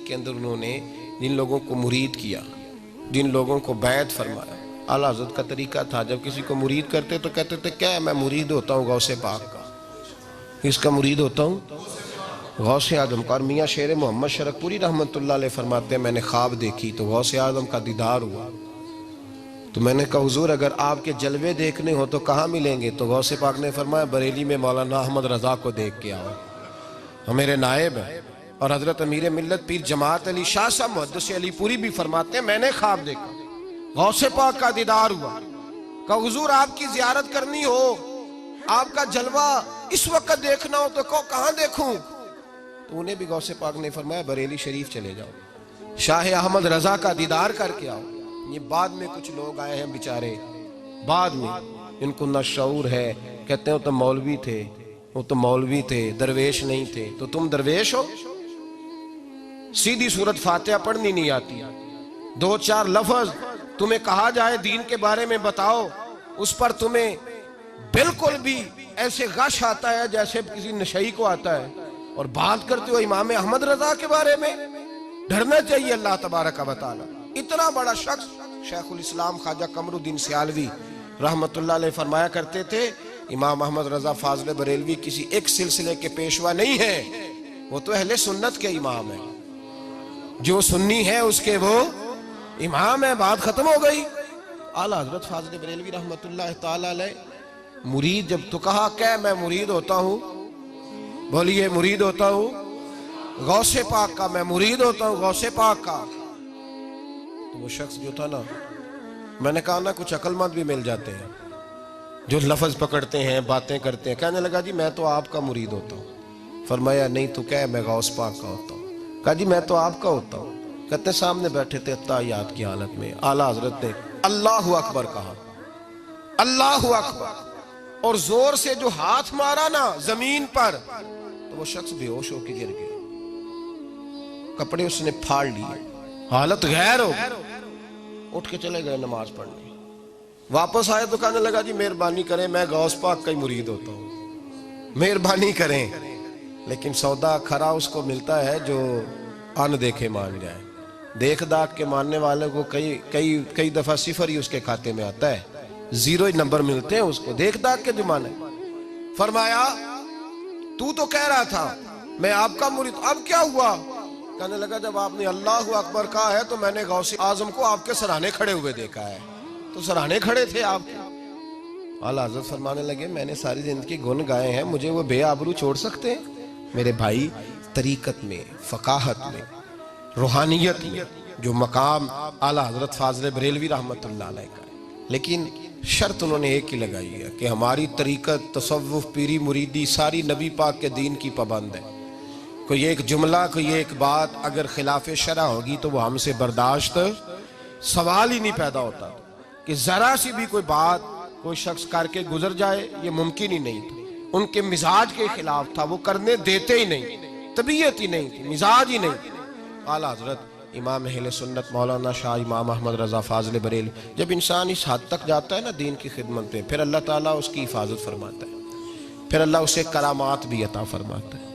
کے اندر انہوں نے جن لوگوں کو مرید کیا، جن لوگوں کو بیعت فرمایا، اعلیٰ حضرت کا طریقہ تھا جب کسی کو مرید کرتے تو کہتے تھے کیا میں مرید ہوتا ہوں غوث پاک کا، اس کا مرید ہوتا ہوں غوث اعظم کا۔ اور میاں شیر محمد شرک پوری رحمت اللہ علیہ فرماتے ہیں میں نے خواب دیکھی تو غوث اعظم کا دیدار ہوا، تو میں نے کہا حضور اگر آپ کے جلوے دیکھنے ہو تو کہاں ملیں گے؟ تو غوث پاک نے فرمایا بریلی میں مولانا احمد رضا کو دیکھ کے آؤ، وہ میرے نائب ہیں۔ اور حضرت امیر ملت پیر جماعت علی شاہ صاحب محدث علی پوری بھی فرماتے ہیں میں نے خواب دیکھا، غوث پاک کا دیدار ہوا، کہا حضور آپ کی زیارت کرنی ہو، آپ کا جلوہ اس وقت دیکھنا ہو تو کہاں دیکھوں؟ تو انہیں بھی غوث پاک نے فرمایا بریلی شریف چلے جاؤ، شاہ احمد رضا کا دیدار کر کے آؤ۔ یہ بعد میں کچھ لوگ آئے ہیں بیچارے، بعد میں ان کو نہ شعور ہے، کہتے ہیں وہ تو مولوی تھے، وہ تو مولوی تھے، درویش نہیں تھے۔ تو تم درویش ہو؟ سیدھی سورت فاتحہ پڑھنی نہیں آتی، دو چار لفظ تمہیں کہا جائے دین کے بارے میں بتاؤ، اس پر تمہیں بالکل بھی ایسے غش آتا ہے جیسے کسی نشئی کو آتا ہے، اور بات کرتے ہو امام احمد رضا کے بارے میں۔ ڈرنا چاہیے اللہ تبارک و تعالی۔ اتنا بڑا شخص شیخ الاسلام خواجہ قمر الدین سیالوی رحمت اللہ علیہ فرمایا کرتے تھے امام احمد رضا فاضل بریلوی کسی ایک سلسلے کے پیشوا نہیں ہیں، وہ تو اہل سنت کے امام ہیں، جو سنی ہے اس کے وہ امام ہے، بات ختم ہو گئی۔ اعلیٰ حضرت فاضل بریلوی رحمت اللہ تعالی علیہ مرید جب تو کہا کہ میں مرید ہوتا ہوں، بولیے مرید ہوتا ہوں غوث پاک کا، میں مرید ہوتا ہوں غوث پاک کا۔ تو وہ شخص جو تھا نا، میں نے کہا نا کچھ عقل مند بھی مل جاتے ہیں جو لفظ پکڑتے ہیں باتیں کرتے ہیں، کہنے لگا جی میں تو آپ کا مرید ہوتا ہوں۔ فرمایا نہیں تو کہہ میں غوث پاک کا ہوتا ہوں۔ کہا جی میں تو آپ کا ہوتا ہوں۔ کہتے سامنے بیٹھے تھے اتحیات کی حالت میں، اعلیٰ حضرت نے اللہ اکبر کہا، اللہ اکبر، اور زور سے جو ہاتھ مارا نا زمین پر تو وہ شخص بے ہوش ہو کے گر گیا، کپڑے اس نے پھاڑ لیے، حالت غیر ہو گئی، اٹھ کے چلے گئے نماز پڑھنے۔ واپس آئے تو کہنے لگا جی مہربانی کریں میں غوث پاک کا ہی مرید ہوتا ہوں، مہربانی کریں۔ لیکن سودا کھرا اس کو ملتا ہے جو ان دیکھے مان جائے، دیکھ داکھ کے ماننے والے کو کئی دفعہ صفر ہی اس کے کھاتے میں آتا ہے، زیرو ہی نمبر ملتے ہیں اس کو، دیکھ داکھ کے جو مانے۔ فرمایا تو کہہ رہا تھا میں آپ کا مرید، اب کیا ہوا؟ کہنے لگا جب آپ نے اللہ اکبر کہا ہے تو میں نے غوث اعظم کو آپ کے سرانے کھڑے ہوئے دیکھا ہے، تو سرانے کھڑے تھے آپ کے۔ اعلیٰ حضرت فرمانے لگے میں نے ساری زندگی گن گائے ہیں، مجھے وہ بے آبرو چھوڑ سکتے ہیں؟ میرے بھائی طریقت میں، فقاہت میں، روحانیت میں جو مقام اعلیٰ حضرت فاضل بریلوی رحمت اللہ علیہ کا ہے، لیکن شرط انہوں نے ایک ہی لگائی ہے کہ ہماری طریقت، تصوف، پیری، مریدی ساری نبی پاک کے دین کی پابند ہے، کوئی ایک جملہ، کوئی ایک بات اگر خلاف شرع ہوگی تو وہ ہم سے برداشت، سوال ہی نہیں پیدا ہوتا کہ ذرا سی بھی کوئی بات کوئی شخص کر کے گزر جائے، یہ ممکن ہی نہیں تھا، ان کے مزاج کے خلاف تھا، وہ کرنے دیتے ہی نہیں، طبیعت ہی نہیں تھی، مزاج ہی نہیں۔ اعلیٰ حضرت امام اہل سنت مولانا شاہ امام احمد رضا فاضل بریلوی، جب انسان اس حد تک جاتا ہے نا دین کی خدمت پہ، پھر اللہ تعالیٰ اس کی حفاظت فرماتا ہے، پھر اللہ اسے کرامات بھی عطا فرماتا ہے۔